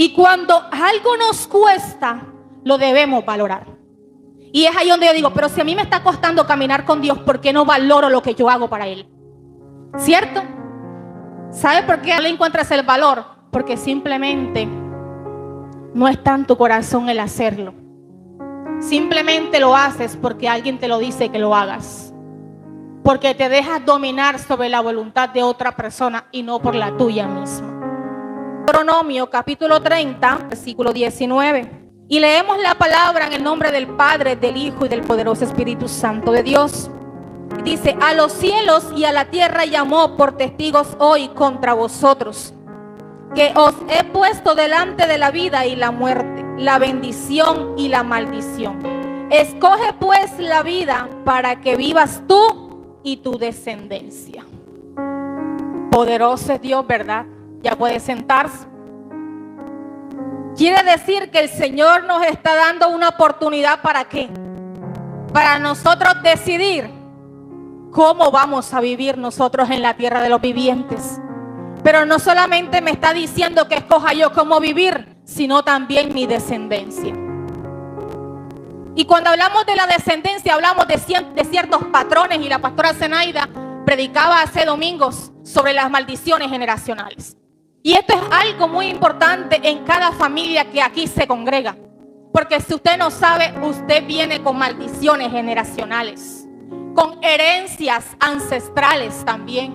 Y cuando algo nos cuesta, lo debemos valorar. Y es ahí donde yo digo, pero si a mí me está costando caminar con Dios, ¿por qué no valoro lo que yo hago para Él? ¿Cierto? ¿Sabe por qué no le encuentras el valor? Porque simplemente no está en tu corazón el hacerlo. Simplemente lo haces porque alguien te lo dice que lo hagas. Porque te dejas dominar sobre la voluntad de otra persona y no por la tuya misma. Deuteronomio capítulo 30, versículo 19. Y leemos la palabra en el nombre del Padre, del Hijo y del poderoso Espíritu Santo de Dios. Dice: a los cielos y a la tierra llamó por testigos hoy contra vosotros, que os he puesto delante de la vida y la muerte, la bendición y la maldición. Escoge pues la vida para que vivas tú y tu descendencia. Poderoso es Dios, ¿verdad? Ya puede sentarse. Quiere decir que el Señor nos está dando una oportunidad. ¿Para qué? Para nosotros decidir cómo vamos a vivir nosotros en la tierra de los vivientes. Pero no solamente me está diciendo que escoja yo cómo vivir, sino también mi descendencia. Y cuando hablamos de la descendencia, hablamos de ciertos patrones, y la pastora Zenaida predicaba hace domingos sobre las maldiciones generacionales. Y esto es algo muy importante en cada familia que aquí se congrega. Porque si usted no sabe, usted viene con maldiciones generacionales, con herencias ancestrales también,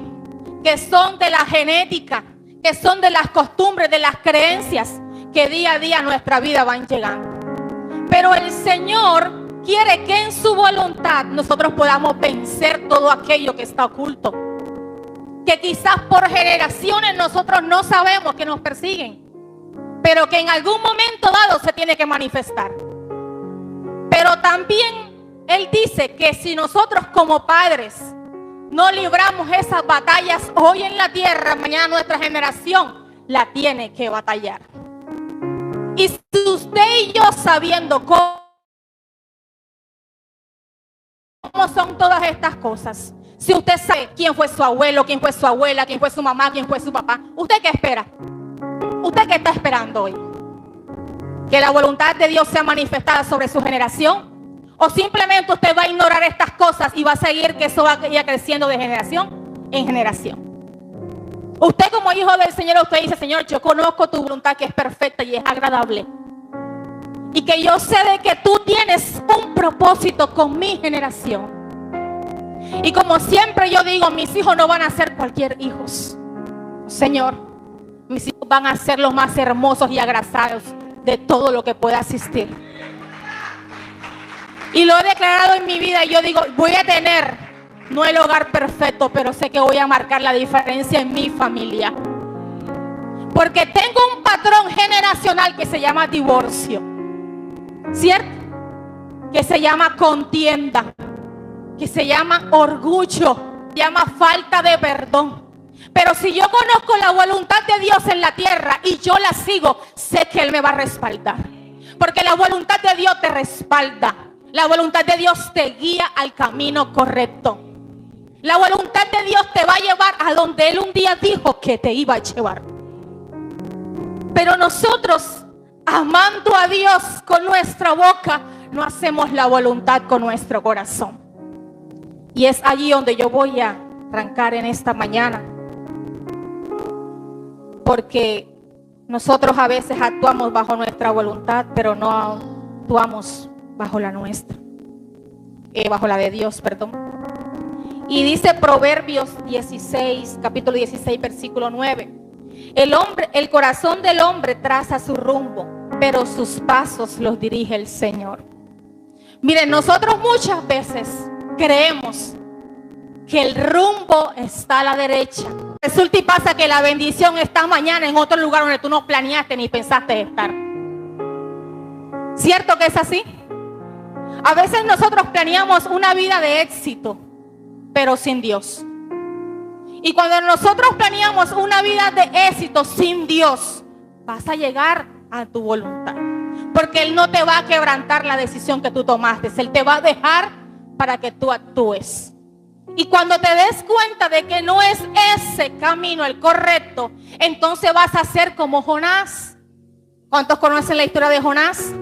que son de la genética, que son de las costumbres, de las creencias que día a día a nuestra vida van llegando. Pero el Señor quiere que en su voluntad nosotros podamos vencer todo aquello que está oculto, que quizás por generaciones nosotros no sabemos que nos persiguen, pero que en algún momento dado se tiene que manifestar. Pero también Él dice que si nosotros como padres no libramos esas batallas hoy en la tierra, mañana nuestra generación la tiene que batallar. Y si usted y yo, sabiendo cómo son todas estas cosas, si usted sabe quién fue su abuelo, quién fue su abuela, quién fue su mamá, quién fue su papá, ¿usted qué espera? ¿Usted qué está esperando hoy? ¿Que la voluntad de Dios sea manifestada sobre su generación? ¿O simplemente usted va a ignorar estas cosas y va a seguir que eso vaya creciendo de generación en generación? Usted como hijo del Señor, usted dice: Señor, yo conozco tu voluntad que es perfecta y es agradable. Y que yo sé de que tú tienes un propósito con mi generación. Y como siempre yo digo, mis hijos no van a ser cualquier hijos. Señor, mis hijos van a ser los más hermosos y agraciados de todo lo que pueda existir. Y lo he declarado en mi vida y yo digo, voy a tener, no el hogar perfecto, pero sé que voy a marcar la diferencia en mi familia. Porque tengo un patrón generacional que se llama divorcio, ¿cierto? Que se llama contienda, que se llama orgullo, se llama falta de perdón. Pero si yo conozco la voluntad de Dios en la tierra y yo la sigo, sé que Él me va a respaldar. Porque la voluntad de Dios te respalda. La voluntad de Dios te guía al camino correcto. La voluntad de Dios te va a llevar a donde Él un día dijo que te iba a llevar. Pero nosotros, amando a Dios con nuestra boca, no hacemos la voluntad con nuestro corazón. Y es allí donde yo voy a arrancar en esta mañana. Porque nosotros a veces actuamos bajo nuestra voluntad, pero no actuamos bajo la nuestra. Bajo la de Dios, perdón. Y dice Proverbios 16, capítulo 16, versículo 9. El corazón del hombre traza su rumbo, pero sus pasos los dirige el Señor. Miren, nosotros muchas veces creemos que el rumbo está a la derecha. Resulta y pasa que la bendición está mañana en otro lugar donde tú no planeaste ni pensaste estar. ¿Cierto que es así? A veces nosotros planeamos una vida de éxito, pero sin Dios. Y cuando nosotros planeamos una vida de éxito sin Dios, vas a llegar a tu voluntad. Porque Él no te va a quebrantar la decisión que tú tomaste. Él te va a dejar para que tú actúes. Y cuando te des cuenta de que no es ese camino el correcto, entonces vas a ser como Jonás. ¿Cuántos conocen la historia de Jonás?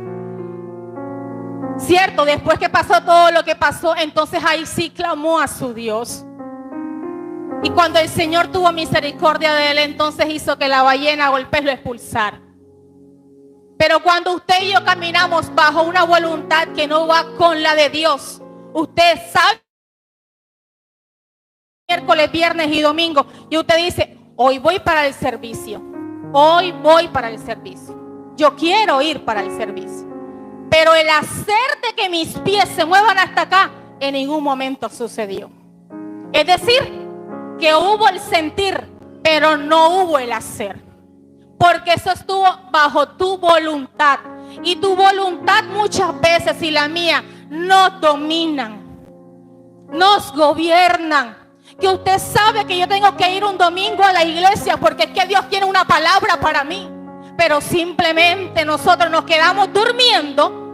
Cierto, después que pasó todo lo que pasó, entonces ahí sí clamó a su Dios. Y cuando el Señor tuvo misericordia de él, entonces hizo que la ballena o el pez lo expulsara. Pero cuando usted y yo caminamos bajo una voluntad que no va con la de Dios, usted sabe, miércoles, viernes y domingo, y usted dice, hoy voy para el servicio, hoy voy para el servicio, yo quiero ir para el servicio. Pero el hacer de que mis pies se muevan hasta acá, en ningún momento sucedió. Es decir, que hubo el sentir, pero no hubo el hacer. Porque eso estuvo bajo tu voluntad. Y tu voluntad muchas veces y la mía nos dominan, nos gobiernan. Que usted sabe que yo tengo que ir un domingo a la iglesia porque es que Dios tiene una palabra para mí. Pero simplemente nosotros nos quedamos durmiendo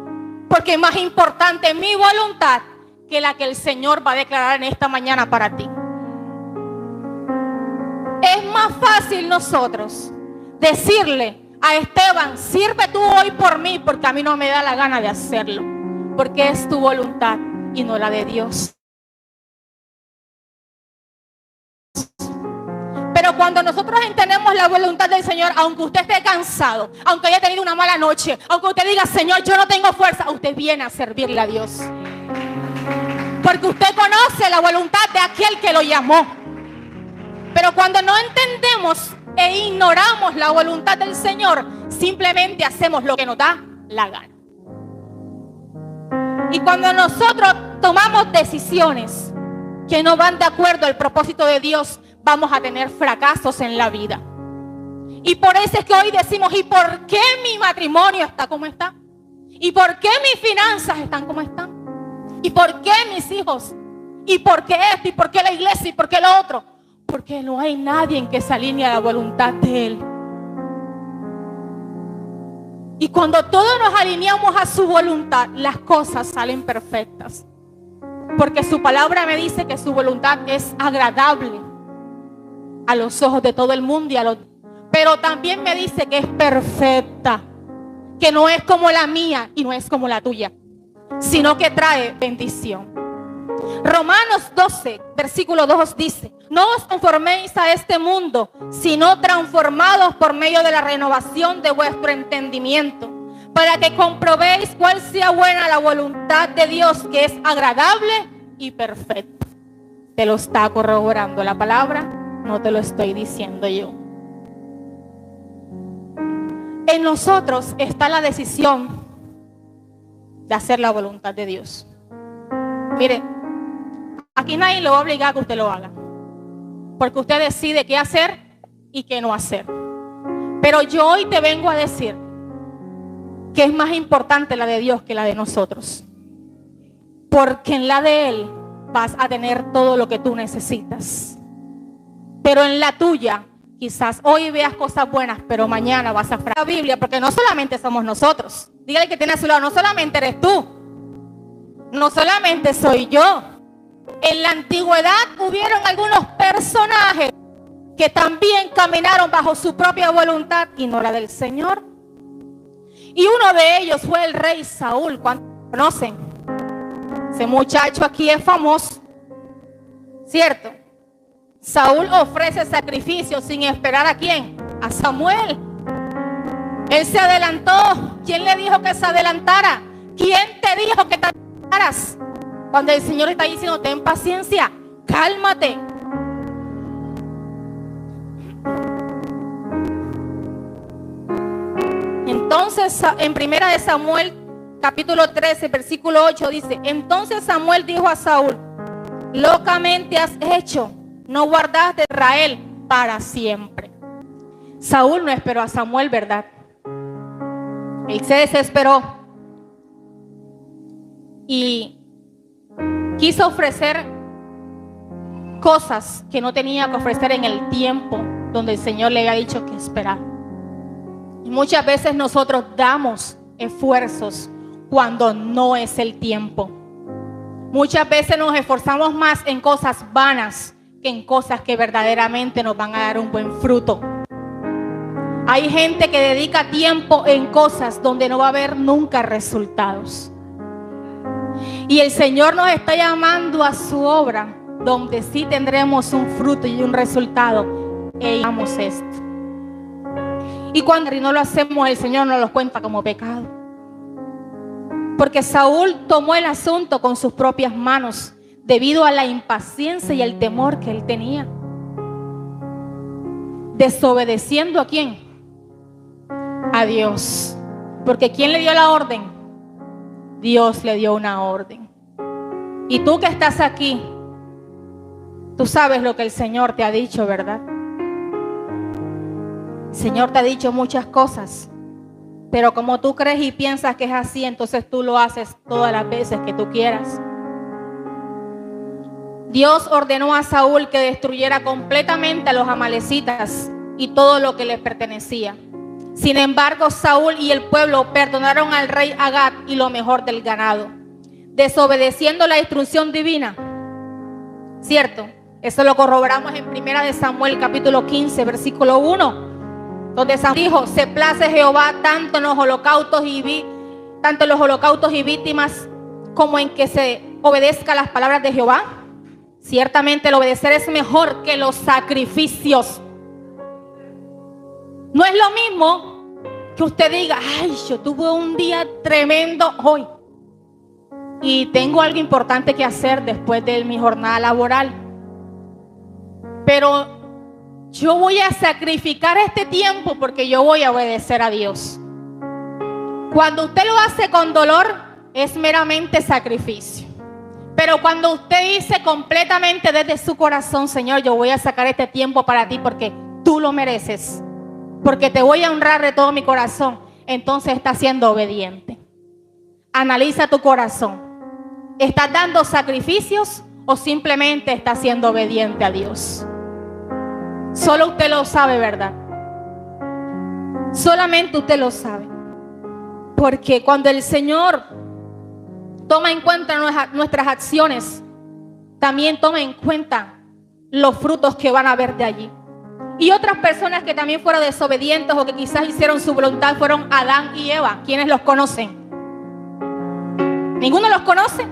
porque es más importante mi voluntad que la que el Señor va a declarar en esta mañana para ti. Es más fácil nosotros decirle a Esteban, sirve tú hoy por mí, porque a mí no me da la gana de hacerlo, porque es tu voluntad y no la de Dios. Pero cuando nosotros entendemos la voluntad del Señor, aunque usted esté cansado, aunque haya tenido una mala noche, aunque usted diga, Señor, yo no tengo fuerza, usted viene a servirle a Dios. Porque usted conoce la voluntad de aquel que lo llamó. Pero cuando no entendemos e ignoramos la voluntad del Señor, simplemente hacemos lo que nos da la gana. Y cuando nosotros tomamos decisiones que no van de acuerdo al propósito de Dios, vamos a tener fracasos en la vida. Y por eso es que hoy decimos, ¿y por qué mi matrimonio está como está? ¿Y por qué mis finanzas están como están? ¿Y por qué mis hijos? ¿Y por qué esto? ¿Y por qué la iglesia? ¿Y por qué lo otro? Porque no hay nadie en que se alinee a la voluntad de Él. Y cuando todos nos alineamos a su voluntad, las cosas salen perfectas. Porque su palabra me dice que su voluntad es agradable a los ojos de todo el mundo pero también me dice que es perfecta, que no es como la mía y no es como la tuya, sino que trae bendición. Romanos 12, versículo 2 dice, no os conforméis a este mundo, sino transformados por medio de la renovación de vuestro entendimiento, para que comprobéis cuál sea buena la voluntad de Dios, que es agradable y perfecta. Te lo está corroborando la palabra, no te lo estoy diciendo yo. En nosotros está la decisión de hacer la voluntad de Dios. Mire, aquí nadie lo va a obligar a que usted lo haga, porque usted decide qué hacer y qué no hacer. Pero yo hoy te vengo a decir que es más importante la de Dios que la de nosotros, porque en la de Él vas a tener todo lo que tú necesitas. Pero en la tuya, quizás hoy veas cosas buenas, pero mañana vas a fracasar. La Biblia, porque no solamente somos nosotros. Dígale que tiene a su lado, no solamente eres tú, no solamente soy yo. En la antigüedad hubieron algunos personajes que también caminaron bajo su propia voluntad y no la del Señor. Y uno de ellos fue el rey Saúl. ¿Cuántos conocen? Ese muchacho aquí es famoso, ¿cierto? Saúl ofrece sacrificio sin esperar ¿a quién? A Samuel. Él se adelantó. ¿Quién le dijo que se adelantara? ¿Quién te dijo que te adelantaras? Cuando el Señor está diciendo, ten paciencia, cálmate. Entonces, en primera de Samuel, capítulo 13, versículo 8, dice, entonces Samuel dijo a Saúl, locamente has hecho, no guardaste a Israel para siempre. Saúl no esperó a Samuel, ¿verdad? Él se desesperó y quiso ofrecer cosas que no tenía que ofrecer en el tiempo donde el Señor le había dicho que esperar. Y muchas veces nosotros damos esfuerzos cuando no es el tiempo. Muchas veces nos esforzamos más en cosas vanas que en cosas que verdaderamente nos van a dar un buen fruto. Hay gente que dedica tiempo en cosas donde no va a haber nunca resultados. Y el Señor nos está llamando a su obra, donde sí tendremos un fruto y un resultado. Y hagamos esto. Y cuando no lo hacemos, el Señor nos lo cuenta como pecado. Porque Saúl tomó el asunto con sus propias manos, debido a la impaciencia y el temor que él tenía. Desobedeciendo ¿a quién? A Dios. Porque ¿quién le dio la orden? Dios le dio una orden. Y tú que estás aquí, tú sabes lo que el Señor te ha dicho, ¿verdad? El Señor te ha dicho muchas cosas, pero como tú crees y piensas que es así, entonces tú lo haces todas las veces que tú quieras. Dios ordenó a Saúl que destruyera completamente a los amalecitas y todo lo que les pertenecía. Sin embargo, Saúl y el pueblo perdonaron al rey Agag y lo mejor del ganado, desobedeciendo la instrucción divina. ¿Cierto? Eso lo corroboramos en 1 de Samuel capítulo 15, versículo 1, donde Samuel dijo: se place Jehová tanto en los holocaustos y víctimas como en que se obedezca las palabras de Jehová. Ciertamente el obedecer es mejor que los sacrificios. No es lo mismo que usted diga: ay, yo tuve un día tremendo hoy y tengo algo importante que hacer después de mi jornada laboral, pero yo voy a sacrificar este tiempo porque yo voy a obedecer a Dios. Cuando usted lo hace con dolor, es meramente sacrificio. Pero cuando usted dice completamente desde su corazón: Señor, yo voy a sacar este tiempo para ti porque tú lo mereces, porque te voy a honrar de todo mi corazón, entonces estás siendo obediente. Analiza tu corazón. ¿Estás dando sacrificios o simplemente estás siendo obediente a Dios? Solo usted lo sabe, ¿verdad? Solamente usted lo sabe. Porque cuando el Señor toma en cuenta nuestras acciones, también toma en cuenta los frutos que van a haber de allí. Y otras personas que también fueron desobedientes o que quizás hicieron su voluntad fueron Adán y Eva. ¿Quiénes los conocen? ¿Ninguno los conoce?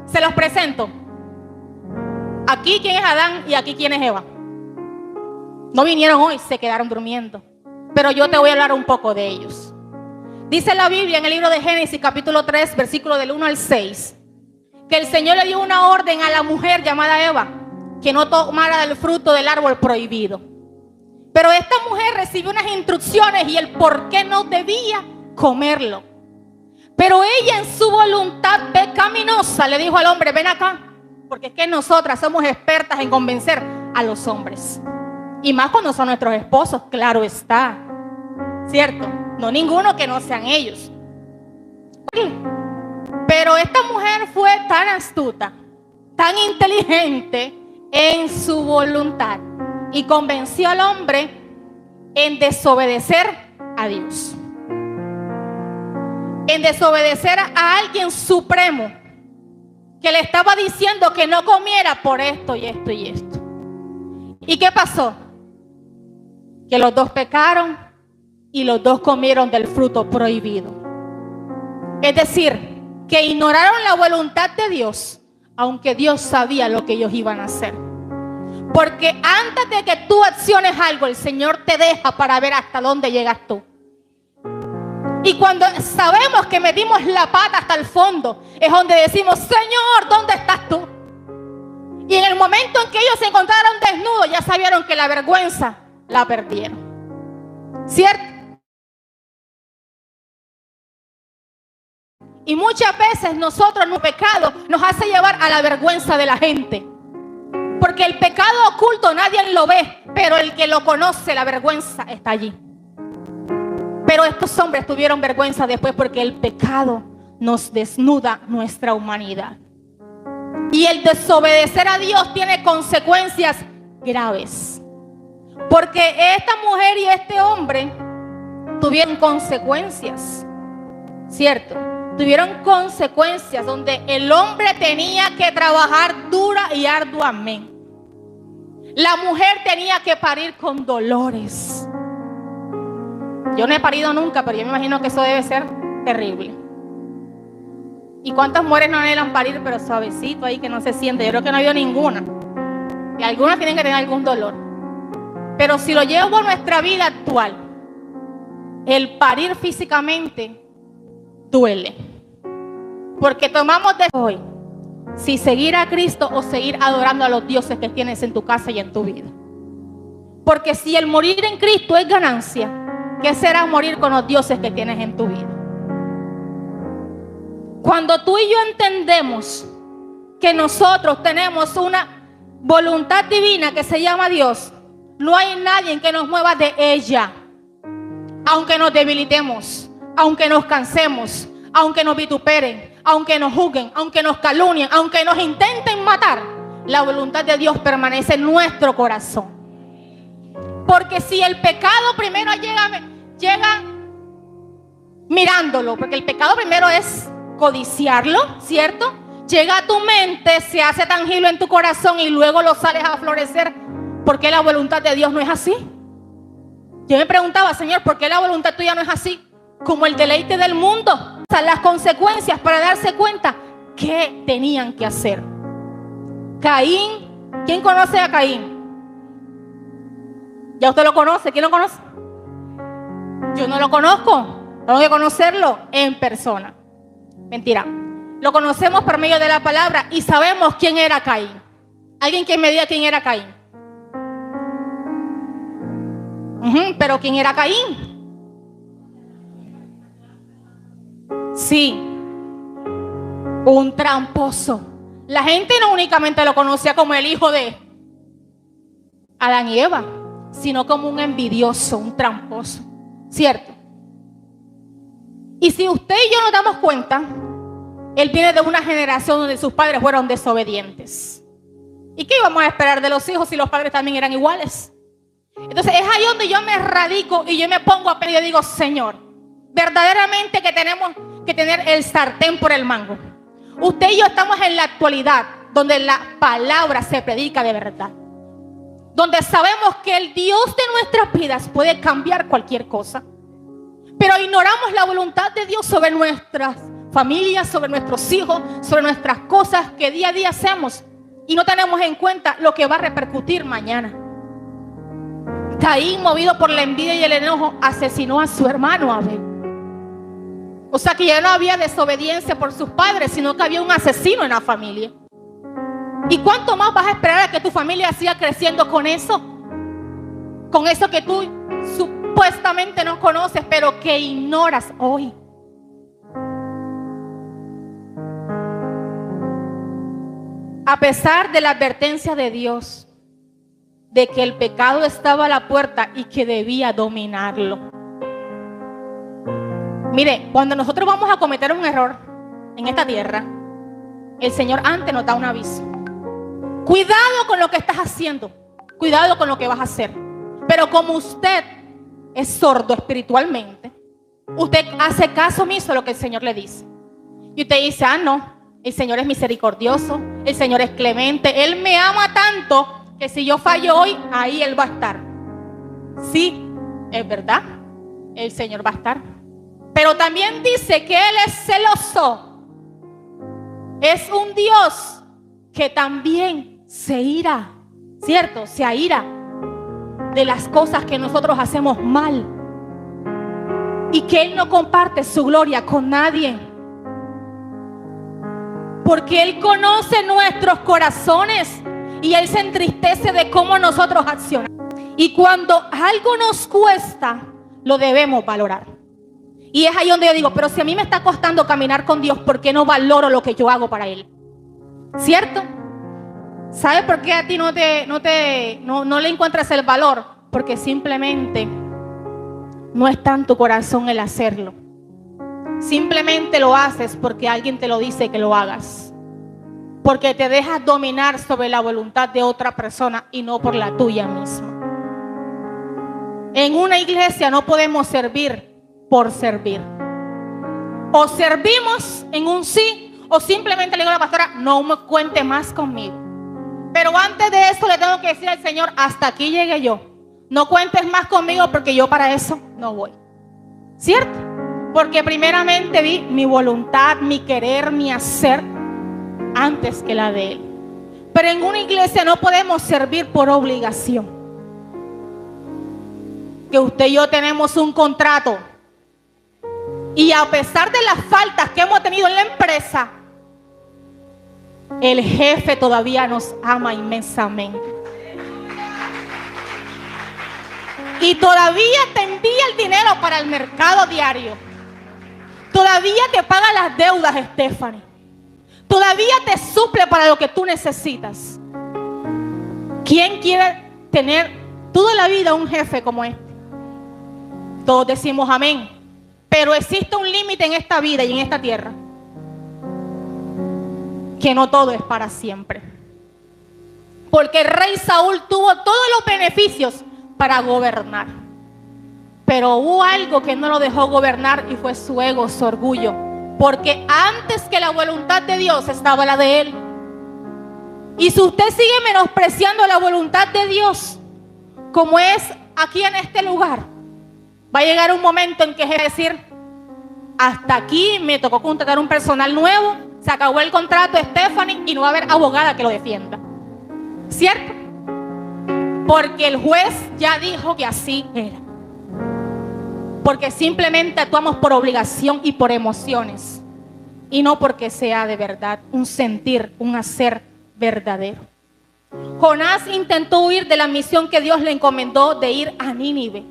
Se los presento. Aquí quién es Adán y aquí quién es Eva. No vinieron hoy, se quedaron durmiendo. Pero yo te voy a hablar un poco de ellos. Dice la Biblia en el libro de Génesis capítulo 3, versículo del 1 al 6, que el Señor le dio una orden a la mujer llamada Eva, que no tomara del fruto del árbol prohibido. Pero esta mujer recibió unas instrucciones y el por qué no debía comerlo. Pero ella en su voluntad pecaminosa le dijo al hombre: ven acá, porque es que nosotras somos expertas en convencer a los hombres. Y más cuando son nuestros esposos, claro está. ¿Cierto? No ninguno que no sean ellos. Pero esta mujer fue tan astuta, tan inteligente en su voluntad y convenció al hombre en desobedecer a Dios, en desobedecer a alguien supremo que le estaba diciendo que no comiera por esto y esto y esto. ¿Y qué pasó? Que los dos pecaron y los dos comieron del fruto prohibido. Es decir, que ignoraron la voluntad de Dios, aunque Dios sabía lo que ellos iban a hacer. Porque antes de que tú acciones algo, el Señor te deja para ver hasta dónde llegas tú. Y cuando sabemos que metimos la pata hasta el fondo, es donde decimos: Señor, ¿dónde estás tú? Y en el momento en que ellos se encontraron desnudos, ya sabieron que la vergüenza la perdieron. ¿Cierto? Y muchas veces nosotros, nuestro pecado nos hace llevar a la vergüenza de la gente. Porque el pecado oculto nadie lo ve, pero el que lo conoce, la vergüenza está allí. Pero estos hombres tuvieron vergüenza después porque el pecado nos desnuda nuestra humanidad. Y el desobedecer a Dios tiene consecuencias graves. Porque esta mujer y este hombre tuvieron consecuencias, ¿cierto? Tuvieron consecuencias donde el hombre tenía que trabajar dura y arduamente. La mujer tenía que parir con dolores. Yo no he parido nunca, pero yo me imagino que eso debe ser terrible. ¿Y cuántas mujeres no anhelan parir, pero suavecito ahí que no se siente? Yo creo que no ha habido ninguna. Y algunas tienen que tener algún dolor. Pero si lo llevo a nuestra vida actual, el parir físicamente duele. Porque tomamos de hoy si seguir a Cristo o seguir adorando a los dioses que tienes en tu casa y en tu vida. Porque si el morir en Cristo es ganancia, ¿qué será morir con los dioses que tienes en tu vida? Cuando tú y yo entendemos que nosotros tenemos una voluntad divina que se llama Dios, no hay nadie que nos mueva de ella. Aunque nos debilitemos, aunque nos cansemos, aunque nos vituperen, aunque nos juzguen, aunque nos calumnien, aunque nos intenten matar, la voluntad de Dios permanece en nuestro corazón. Porque si el pecado primero llega mirándolo, porque el pecado primero es codiciarlo, ¿cierto? Llega a tu mente, se hace tangible en tu corazón y luego lo sales a florecer. ¿Por qué la voluntad de Dios no es así? Yo me preguntaba, Señor, ¿por qué la voluntad tuya no es así? Como el deleite del mundo. O sea, las consecuencias para darse cuenta qué tenían que hacer. Caín, ¿quién conoce a Caín? ¿Ya usted lo conoce? ¿Quién lo conoce? Yo no lo conozco. Tengo que conocerlo en persona. Mentira. Lo conocemos por medio de la palabra y sabemos quién era Caín. ¿Alguien que me diga quién era Caín? Pero ¿quién era Caín? Sí, un tramposo. La gente no únicamente lo conocía como el hijo de Adán y Eva, sino como un envidioso, un tramposo, ¿cierto? Y si usted y yo nos damos cuenta, él viene de una generación donde sus padres fueron desobedientes. ¿Y qué íbamos a esperar de los hijos si los padres también eran iguales? Entonces es ahí donde yo me radico y yo me pongo a pedir y digo, Señor, verdaderamente que tenemos que tener el sartén por el mango. Usted y yo estamos en la actualidad donde la palabra se predica de verdad, donde sabemos que el Dios de nuestras vidas puede cambiar cualquier cosa, pero ignoramos la voluntad de Dios sobre nuestras familias, sobre nuestros hijos, sobre nuestras cosas que día a día hacemos y no tenemos en cuenta lo que va a repercutir mañana. Caín, movido por la envidia y el enojo, asesinó a su hermano Abel. O sea que ya no había desobediencia por sus padres, sino que había un asesino en la familia. ¿Y cuánto más vas a esperar a que tu familia siga creciendo con eso? Con eso que tú supuestamente no conoces, pero que ignoras hoy. A pesar de la advertencia de Dios, de que el pecado estaba a la puerta y que debía dominarlo. Mire, cuando nosotros vamos a cometer un error en esta tierra, el Señor antes nos da un aviso. Cuidado con lo que estás haciendo, cuidado con lo que vas a hacer. Pero como usted es sordo espiritualmente, usted hace caso omiso a lo que el Señor le dice. Y usted dice, no, el Señor es misericordioso, el Señor es clemente, Él me ama tanto que si yo fallo hoy, ahí Él va a estar. Sí, es verdad, el Señor va a estar. Pero también dice que Él es celoso. Es un Dios que también se ira, ¿cierto? Se aira de las cosas que nosotros hacemos mal. Y que Él no comparte su gloria con nadie. Porque Él conoce nuestros corazones. Y Él se entristece de cómo nosotros accionamos. Y cuando algo nos cuesta, lo debemos valorar. Y es ahí donde yo digo, pero si a mí me está costando caminar con Dios, ¿por qué no valoro lo que yo hago para Él? ¿Cierto? ¿Sabes por qué a ti no le encuentras el valor? Porque simplemente no está en tu corazón el hacerlo. Simplemente lo haces porque alguien te lo dice que lo hagas. Porque te dejas dominar sobre la voluntad de otra persona y no por la tuya misma. En una iglesia no podemos servir por servir. O servimos en un sí, o simplemente le digo a la pastora, no me cuente más conmigo. Pero antes de eso le tengo que decir al Señor, hasta aquí llegué yo. No cuentes más conmigo porque yo para eso no voy. ¿cierto? Porque primeramente vi mi voluntad, mi querer, mi hacer antes que la de Él. Pero en una iglesia no podemos servir por obligación. Que usted y yo tenemos un contrato. Y a pesar de las faltas que hemos tenido en la empresa, el jefe todavía nos ama inmensamente. Y todavía te envía el dinero para el mercado diario. Todavía te paga las deudas, Stephanie. Todavía te suple para lo que tú necesitas. ¿Quién quiere tener toda la vida un jefe como este? Todos decimos amén. Pero existe un límite en esta vida y en esta tierra. Que no todo es para siempre. Porque el rey Saúl tuvo todos los beneficios para gobernar. Pero hubo algo que no lo dejó gobernar y fue su ego, su orgullo. Porque antes que la voluntad de Dios estaba la de él. Y si usted sigue menospreciando la voluntad de Dios, como es aquí en este lugar, va a llegar un momento en que es decir, hasta aquí me tocó contratar un personal nuevo, se acabó el contrato de Stephanie y no va a haber abogada que lo defienda. ¿Cierto? Porque el juez ya dijo que así era. Porque simplemente actuamos por obligación y por emociones. Y no porque sea de verdad un sentir, un hacer verdadero. Jonás intentó huir de la misión que Dios le encomendó de ir a Nínive,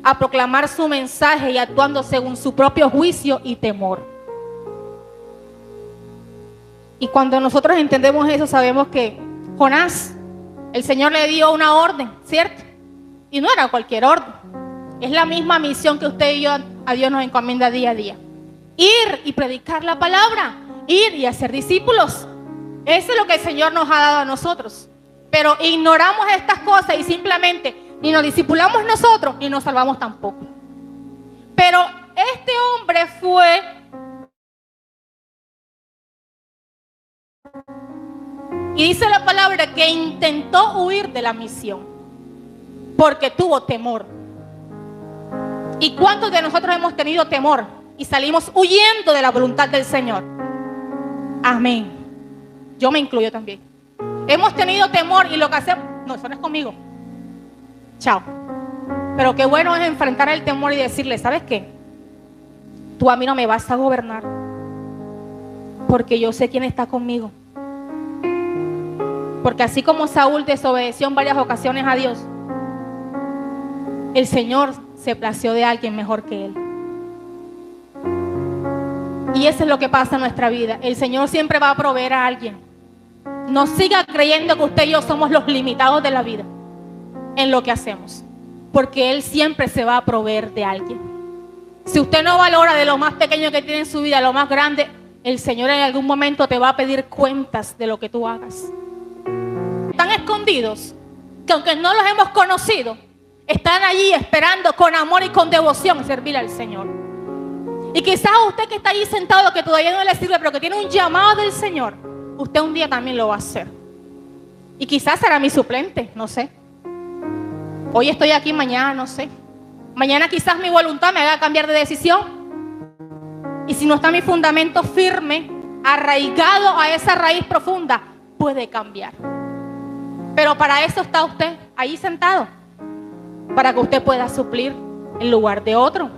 a proclamar su mensaje y actuando según su propio juicio y temor. Y cuando nosotros entendemos eso, sabemos que Jonás, el Señor le dio una orden, ¿cierto? Y no era cualquier orden. Es la misma misión que usted y yo, a Dios nos encomienda día a día. Ir y predicar la palabra, ir y hacer discípulos. Eso es lo que el Señor nos ha dado a nosotros. Pero ignoramos estas cosas y simplemente ni nos discipulamos nosotros ni nos salvamos tampoco. Pero este hombre fue y dice la palabra que intentó huir de la misión porque tuvo temor. ¿Y cuántos de nosotros hemos tenido temor y salimos huyendo de la voluntad del Señor? Amén. Yo me incluyo también. Hemos tenido temor y lo que hacemos, no, eso no es conmigo. Chao. Pero qué bueno es enfrentar el temor y decirle, ¿sabes qué? Tú a mí no me vas a gobernar porque yo sé quién está conmigo. Porque así como Saúl desobedeció en varias ocasiones a Dios, el Señor se plació de alguien mejor que él. Y eso es lo que pasa en nuestra vida. El Señor siempre va a proveer a alguien. No siga creyendo que usted y yo somos los limitados de la vida en lo que hacemos, porque Él siempre se va a proveer de alguien. Si usted no valora de lo más pequeño que tiene en su vida, lo más grande, el Señor en algún momento te va a pedir cuentas de lo que tú hagas. Están escondidos, que aunque no los hemos conocido, están allí esperando con amor y con devoción servir al Señor. Y quizás usted que está allí sentado, que todavía no le sirve, pero que tiene un llamado del Señor, usted un día también lo va a hacer. Y quizás será mi suplente, no sé. Hoy estoy aquí, mañana no sé. Mañana quizás mi voluntad me haga cambiar de decisión. Y si no está mi fundamento firme, arraigado a esa raíz profunda, puede cambiar. Pero para eso está usted ahí sentado, para que usted pueda suplir en lugar de otro.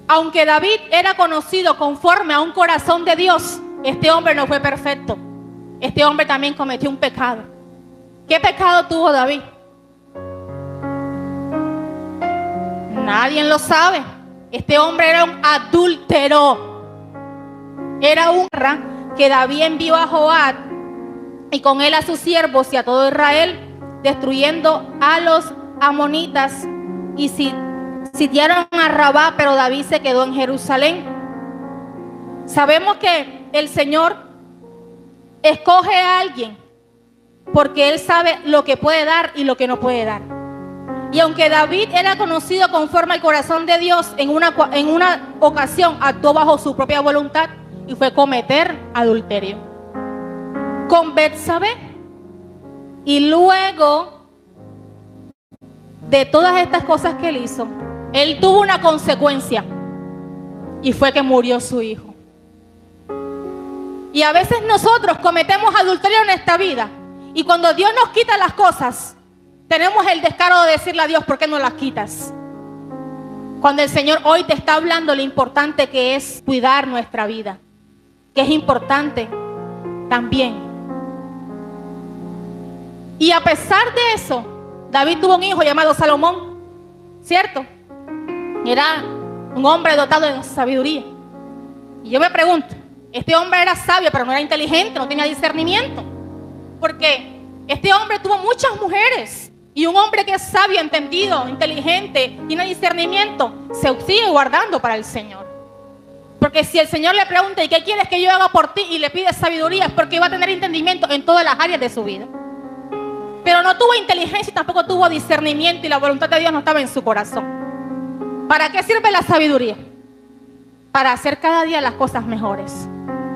Aunque David era conocido conforme a un corazón de Dios, este hombre no fue perfecto. Este hombre también cometió un pecado. ¿Qué pecado tuvo David? Nadie lo sabe. Este hombre era un adúltero. Era un que David envió a Joab y con él a sus siervos y a todo Israel, destruyendo a los amonitas, y sitiaron a Rabá, pero David se quedó en Jerusalén. Sabemos que el Señor escoge a alguien porque Él sabe lo que puede dar y lo que no puede dar. Y aunque David era conocido conforme al corazón de Dios, en una ocasión actuó bajo su propia voluntad y fue cometer adulterio con Betsabé. Y luego de todas estas cosas que él hizo, Él tuvo una consecuencia y fue que murió su hijo. Y a veces nosotros cometemos adulterio en esta vida y cuando Dios nos quita las cosas, tenemos el descaro de decirle a Dios, ¿por qué no las quitas? Cuando el Señor hoy te está hablando lo importante que es cuidar nuestra vida, que es importante también. Y a pesar de eso, David tuvo un hijo llamado Salomón, ¿cierto? Era un hombre dotado de sabiduría. Y yo me pregunto, este hombre era sabio, pero no era inteligente, no tenía discernimiento. Porque este hombre tuvo muchas mujeres. Y un hombre que es sabio, entendido, inteligente, tiene discernimiento, se sigue guardando para el Señor. Porque si el Señor le pregunta, ¿y qué quieres que yo haga por ti? Y le pide sabiduría, es porque va a tener entendimiento en todas las áreas de su vida. Pero no tuvo inteligencia y tampoco tuvo discernimiento y la voluntad de Dios no estaba en su corazón. ¿Para qué sirve la sabiduría? Para hacer cada día las cosas mejores,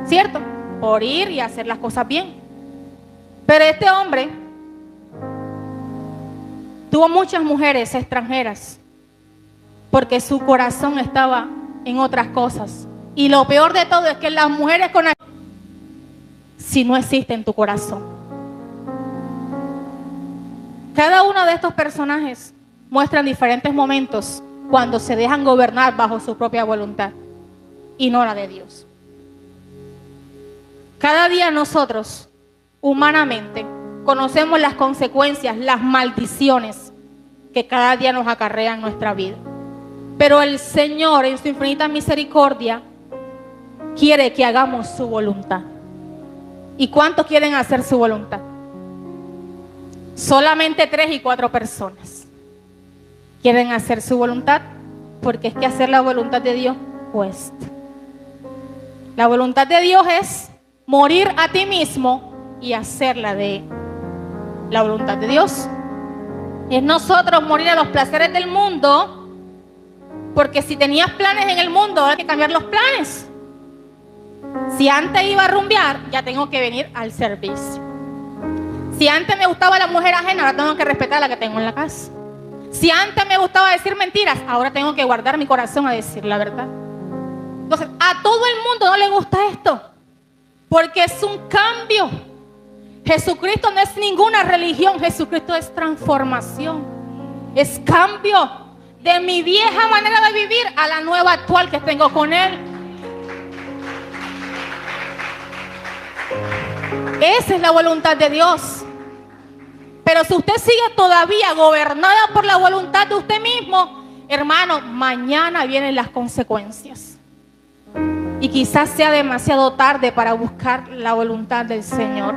¿cierto? Por ir y hacer las cosas bien. Pero este hombre tuvo muchas mujeres extranjeras porque su corazón estaba en otras cosas. Y lo peor de todo es que las mujeres con si no existe en tu corazón. Cada uno de estos personajes muestran diferentes momentos cuando se dejan gobernar bajo su propia voluntad y no la de Dios. Cada día nosotros, humanamente, conocemos las consecuencias, las maldiciones que cada día nos acarrean nuestra vida. Pero el Señor, en su infinita misericordia, quiere que hagamos su voluntad. ¿Y cuántos quieren hacer su voluntad? Solamente 3 y 4 personas quieren hacer su voluntad, porque es que hacer la voluntad de Dios cuesta. La voluntad de Dios es morir a ti mismo y hacerla de la voluntad de Dios. Es nosotros morir a los placeres del mundo, porque si tenías planes en el mundo, ahora hay que cambiar los planes. Si antes iba a rumbear, ya tengo que venir al servicio. Si antes me gustaba la mujer ajena, ahora tengo que respetar a la que tengo en la casa. Si antes me gustaba decir mentiras, ahora tengo que guardar mi corazón a decir la verdad. Entonces, a todo el mundo no le gusta esto, porque es un cambio. Jesucristo no es ninguna religión, Jesucristo es transformación. Es cambio de mi vieja manera de vivir a la nueva actual que tengo con Él. Esa es la voluntad de Dios. Pero si usted sigue todavía gobernada por la voluntad de usted mismo, hermano, mañana vienen las consecuencias. Y quizás sea demasiado tarde para buscar la voluntad del Señor.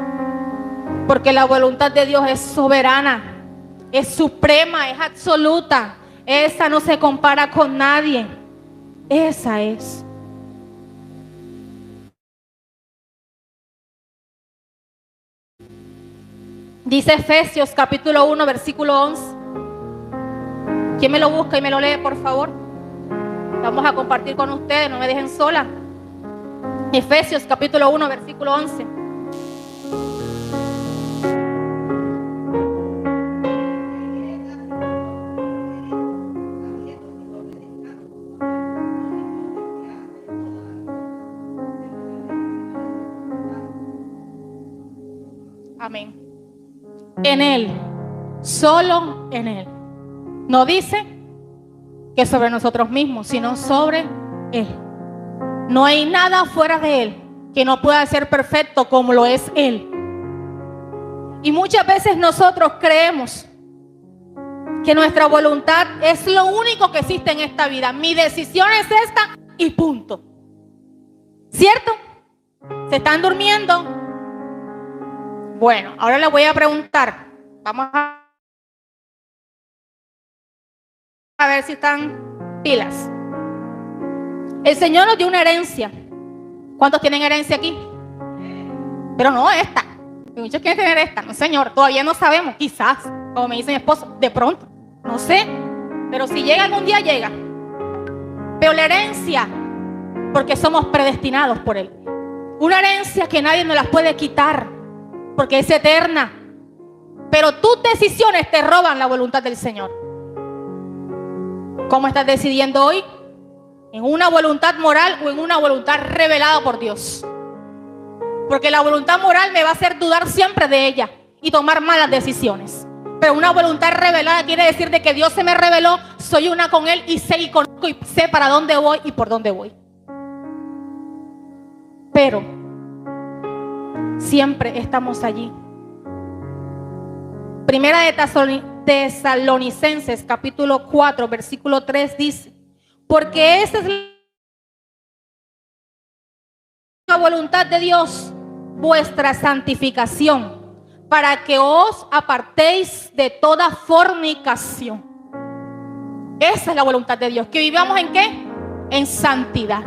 Porque la voluntad de Dios es soberana, es suprema, es absoluta. Esa no se compara con nadie. Esa es. Dice Efesios capítulo 1, versículo 11. ¿Quién me lo busca y me lo lee, por favor? Vamos a compartir con ustedes, no me dejen sola. Efesios capítulo 1, versículo 11. Amén. En Él, solo en Él. No dice que sobre nosotros mismos, sino sobre Él. No hay nada fuera de Él que no pueda ser perfecto como lo es Él. Y muchas veces nosotros creemos que nuestra voluntad es lo único que existe en esta vida. Mi decisión es esta y punto. ¿Cierto? ¿Se están durmiendo? Bueno, ahora les voy a preguntar. Vamos a ver si están pilas. El Señor nos dio una herencia. ¿Cuántos tienen herencia aquí? Pero no esta. Muchos quieren tener esta. No, Señor, todavía no sabemos. Quizás, como me dice mi esposo, de pronto. No sé. Pero si llega algún día, llega. Pero la herencia, porque somos predestinados por Él. Una herencia que nadie nos la puede quitar, porque es eterna. Pero tus decisiones te roban la voluntad del Señor. ¿Cómo estás decidiendo hoy? ¿En una voluntad moral o en una voluntad revelada por Dios? Porque la voluntad moral me va a hacer dudar siempre de ella y tomar malas decisiones. Pero una voluntad revelada quiere decir de que Dios se me reveló, soy una con Él y sé y conozco y sé para dónde voy y por dónde voy. Pero siempre estamos allí. Primera de Tesalonicenses, capítulo 4, versículo 3 dice: porque esa es la voluntad de Dios, vuestra santificación, para que os apartéis de toda fornicación. Esa es la voluntad de Dios, que vivamos ¿en qué? En santidad.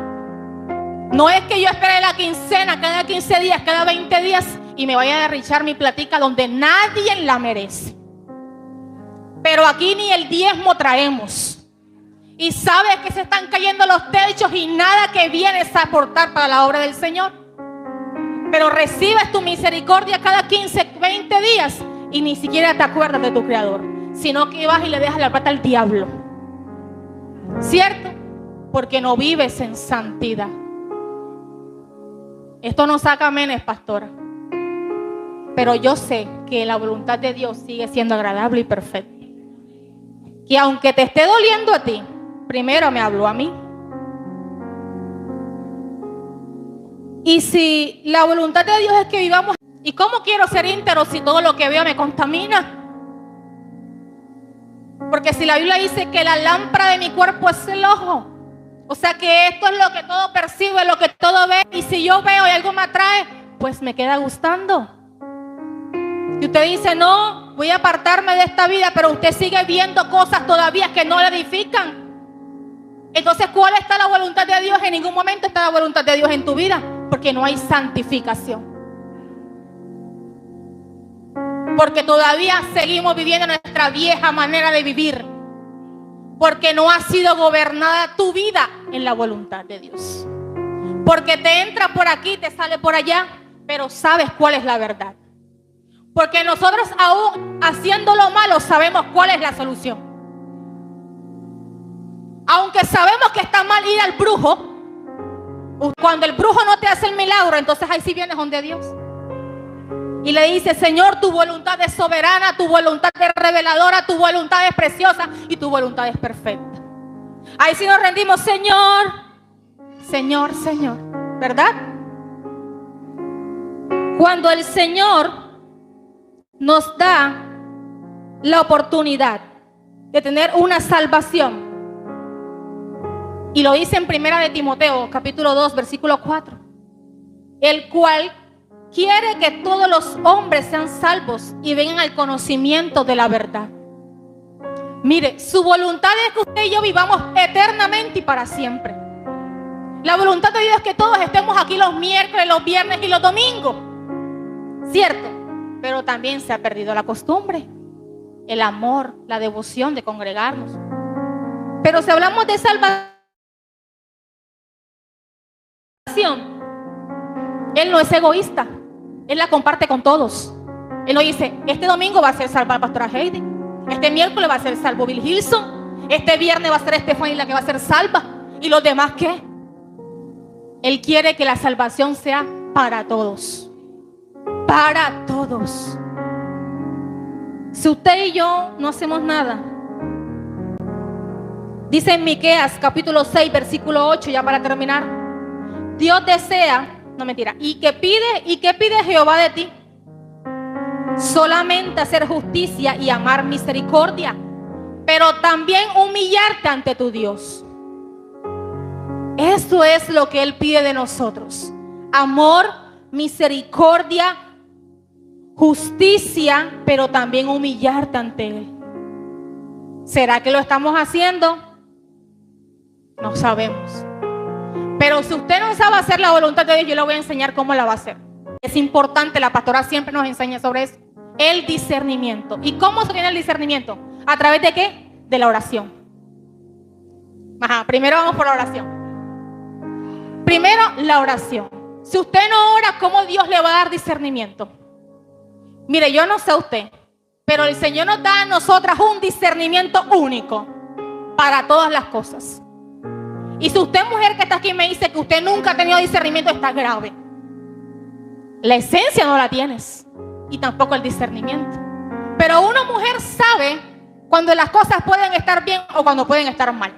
No es que yo espere la quincena cada 15 días, cada 20 días y me vaya a derrichar mi platica donde nadie la merece. Pero aquí ni el diezmo traemos. Y sabes que se están cayendo los techos y nada que vienes a aportar para la obra del Señor. Pero recibes tu misericordia cada 15, 20 días y ni siquiera te acuerdas de tu Creador, sino que vas y le dejas la plata al diablo. ¿Cierto? Porque no vives en santidad. Esto no saca amenes, pastora. Pero yo sé que la voluntad de Dios sigue siendo agradable y perfecta. Que aunque te esté doliendo a ti, primero me habló a mí. Y si la voluntad de Dios es que vivamos, ¿y cómo quiero ser íntegro si todo lo que veo me contamina? Porque si la Biblia dice que la lámpara de mi cuerpo es el ojo, o sea que esto es lo que todo percibe, lo que todo ve, y si yo veo y algo me atrae, pues me queda gustando. Y usted dice, no, voy a apartarme de esta vida, pero usted sigue viendo cosas todavía que no le edifican. Entonces, ¿cuál está la voluntad de Dios? En ningún momento está la voluntad de Dios en tu vida, porque no hay santificación. Porque todavía seguimos viviendo nuestra vieja manera de vivir. Porque no ha sido gobernada tu vida en la voluntad de Dios. Porque te entra por aquí, te sale por allá, pero sabes cuál es la verdad. Porque nosotros aún haciendo lo malo sabemos cuál es la solución. Aunque sabemos que está mal ir al brujo, cuando el brujo no te hace el milagro, entonces ahí sí vienes donde Dios. Y le dice, Señor, tu voluntad es soberana, tu voluntad es reveladora, tu voluntad es preciosa y tu voluntad es perfecta. Ahí sí nos rendimos, Señor, Señor, Señor, ¿verdad? Cuando el Señor nos da la oportunidad de tener una salvación, y lo dice en Primera de Timoteo, capítulo 2, versículo 4, el cual quiere que todos los hombres sean salvos y vengan al conocimiento de la verdad. Mire, su voluntad es que usted y yo vivamos eternamente y para siempre. La voluntad de Dios es que todos estemos aquí los miércoles, los viernes y los domingos, ¿cierto? Pero también se ha perdido la costumbre, el amor, la devoción de congregarnos. Pero si hablamos de salvación, Él no es egoísta. Él la comparte con todos. Él no dice, este domingo va a ser salva la pastora Heidi, este miércoles va a ser salvo Bill Hilson, este viernes va a ser Stephanie la que va a ser salva, y los demás ¿qué? Él quiere que la salvación sea para todos. Para todos. Si usted y yo no hacemos nada, dice en Miqueas capítulo 6 versículo 8, ya para terminar, Dios desea, no mentira, ¿y qué pide Jehová de ti? Solamente hacer justicia y amar misericordia, pero también humillarte ante tu Dios. Eso es lo que Él pide de nosotros: amor, misericordia, justicia, pero también humillarte ante Él. ¿Será que lo estamos haciendo? No sabemos. Pero si usted no sabe hacer la voluntad de Dios, yo le voy a enseñar cómo la va a hacer. Es importante, la pastora siempre nos enseña sobre eso. El discernimiento. ¿Y cómo se tiene el discernimiento? ¿A través de qué? De la oración. Ajá, primero vamos por la oración. Primero, la oración. Si usted no ora, ¿cómo Dios le va a dar discernimiento? Mire, yo no sé usted, pero el Señor nos da a nosotras un discernimiento único. para todas las cosas. Y si usted, mujer que está aquí, me dice que usted nunca ha tenido discernimiento, está grave. La esencia no la tienes y tampoco el discernimiento. Pero una mujer sabe cuando las cosas pueden estar bien o cuando pueden estar mal.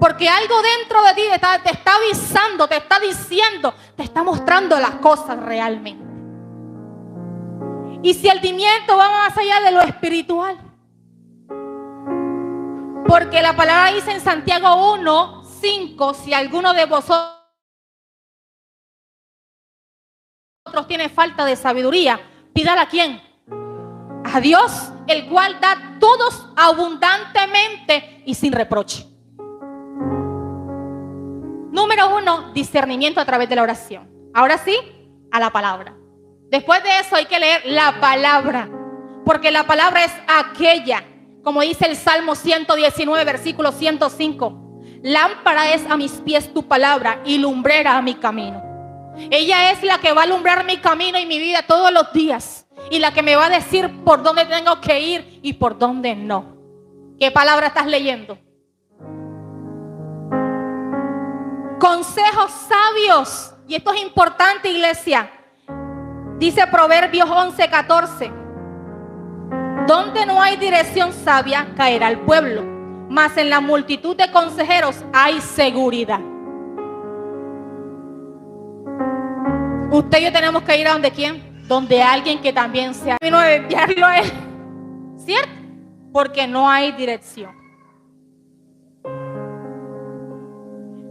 Porque algo dentro de ti te está avisando, te está diciendo, te está mostrando las cosas realmente. Y si el discernimiento va más allá de lo espiritual. Porque la palabra dice en Santiago 1:5, si alguno de vosotros tiene falta de sabiduría, pídala a ¿quién? A Dios, el cual da a todos abundantemente y sin reproche. Número 1, discernimiento a través de la oración. Ahora sí, a la palabra. Después de eso hay que leer la palabra, porque la palabra es aquella, como dice el Salmo 119, versículo 105. Lámpara es a mis pies tu palabra y lumbrera a mi camino. Ella es la que va a alumbrar mi camino y mi vida todos los días. Y la que me va a decir por dónde tengo que ir y por dónde no. ¿Qué palabra estás leyendo? Consejos sabios. Y esto es importante, iglesia. Dice Proverbios 11:14. Donde no hay dirección sabia, caerá el pueblo. Mas en la multitud de consejeros hay seguridad. Usted y yo tenemos que ir a donde ¿quién? Donde alguien que también sea. Vino a desviarlo a él. ¿Cierto? Porque no hay dirección.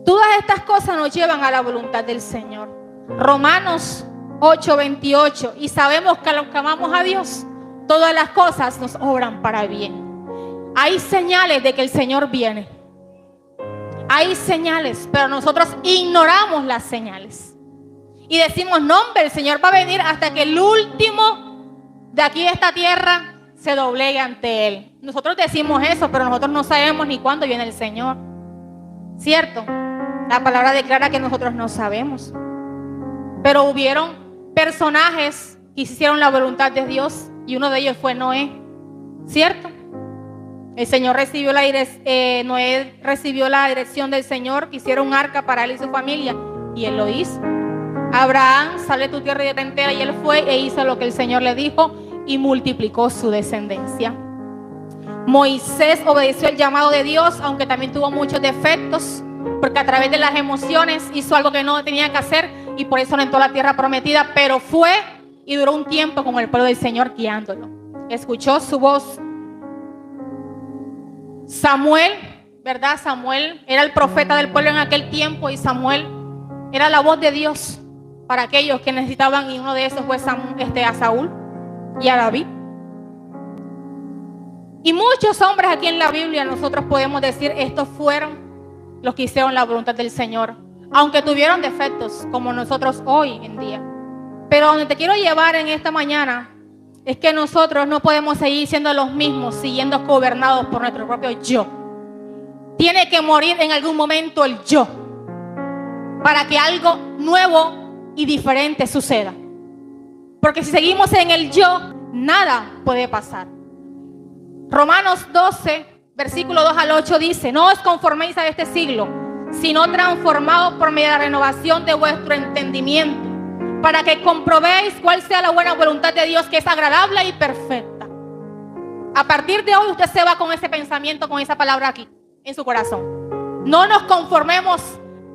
Todas estas cosas nos llevan a la voluntad del Señor. Romanos 8:28. Y sabemos que a los que amamos a Dios, todas las cosas nos obran para bien. Hay señales de que el Señor viene. Hay señales, pero nosotros ignoramos las señales. Y decimos, no, hombre, el Señor va a venir hasta que el último de aquí de esta tierra se doblegue ante Él. Nosotros decimos eso, pero nosotros no sabemos ni cuándo viene el Señor. ¿Cierto? La palabra declara que nosotros no sabemos. Pero hubieron personajes que hicieron la voluntad de Dios y uno de ellos fue Noé. ¿Cierto? El Señor recibió Noé recibió la dirección del Señor, que hiciera un arca para él y su familia, y él lo hizo. Abraham, sale de tu tierra y de tu entera, y él fue e hizo lo que el Señor le dijo y multiplicó su descendencia. Moisés obedeció el llamado de Dios, aunque también tuvo muchos defectos, porque a través de las emociones hizo algo que no tenía que hacer y por eso no entró a la tierra prometida, pero fue y duró un tiempo con el pueblo del Señor guiándolo. Escuchó su voz. Samuel, ¿verdad? Samuel era el profeta del pueblo en aquel tiempo y Samuel era la voz de Dios para aquellos que necesitaban, y uno de esos fue a Saúl y a David. Y muchos hombres aquí en la Biblia nosotros podemos decir, estos fueron los que hicieron la voluntad del Señor, aunque tuvieron defectos como nosotros hoy en día. Pero donde te quiero llevar en esta mañana es que nosotros no podemos seguir siendo los mismos, siguiendo gobernados por nuestro propio yo. Tiene que morir en algún momento el yo, para que algo nuevo y diferente suceda. Porque si seguimos en el yo, nada puede pasar. Romanos 12, versículo 2 al 8 dice, no os conforméis a este siglo, sino transformados por medio de la renovación de vuestro entendimiento, para que comprobéis cuál sea la buena voluntad de Dios, que es agradable y perfecta. A partir de hoy usted se va con ese pensamiento, con esa palabra aquí, en su corazón. No nos conformemos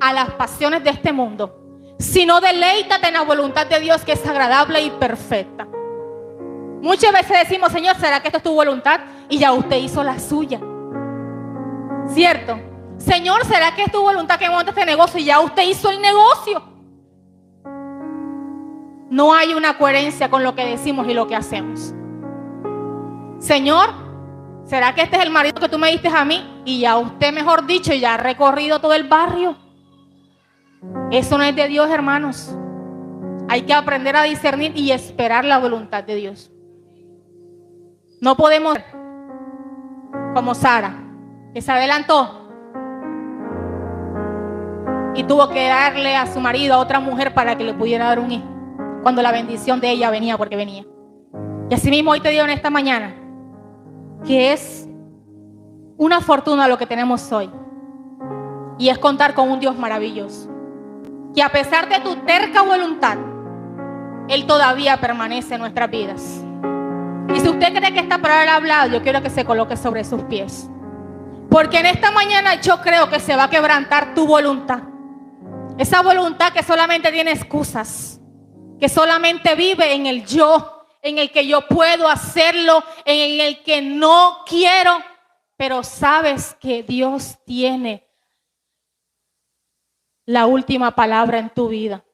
a las pasiones de este mundo, sino deleítate en la voluntad de Dios, que es agradable y perfecta. Muchas veces decimos, Señor, ¿será que esto es tu voluntad? Y ya usted hizo la suya. ¿Cierto? Señor, ¿será que es tu voluntad que monte este negocio? Y ya usted hizo el negocio. No hay una coherencia con lo que decimos y lo que hacemos. Señor, ¿será que este es el marido que tú me diste a mí? Y ya usted, mejor dicho, ya ha recorrido todo el barrio. Eso no es de Dios, hermanos. Hay que aprender a discernir y esperar la voluntad de Dios. No podemos ser como Sara, que se adelantó y tuvo que darle a su marido a otra mujer para que le pudiera dar un hijo, cuando la bendición de ella venía porque venía. Y así mismo hoy te digo en esta mañana que es Una fortuna lo que tenemos hoy. Y es contar con un Dios maravilloso. Que a pesar de tu terca voluntad, Él todavía permanece en nuestras vidas. Y si usted cree que esta palabra ha hablado, yo quiero que se coloque sobre sus pies. Porque en esta mañana yo creo que se va a quebrantar tu voluntad. Esa voluntad que solamente tiene excusas. Que solamente vive en el yo. En el que yo puedo hacerlo. En el que no quiero. Pero sabes que Dios tiene la última palabra en tu vida.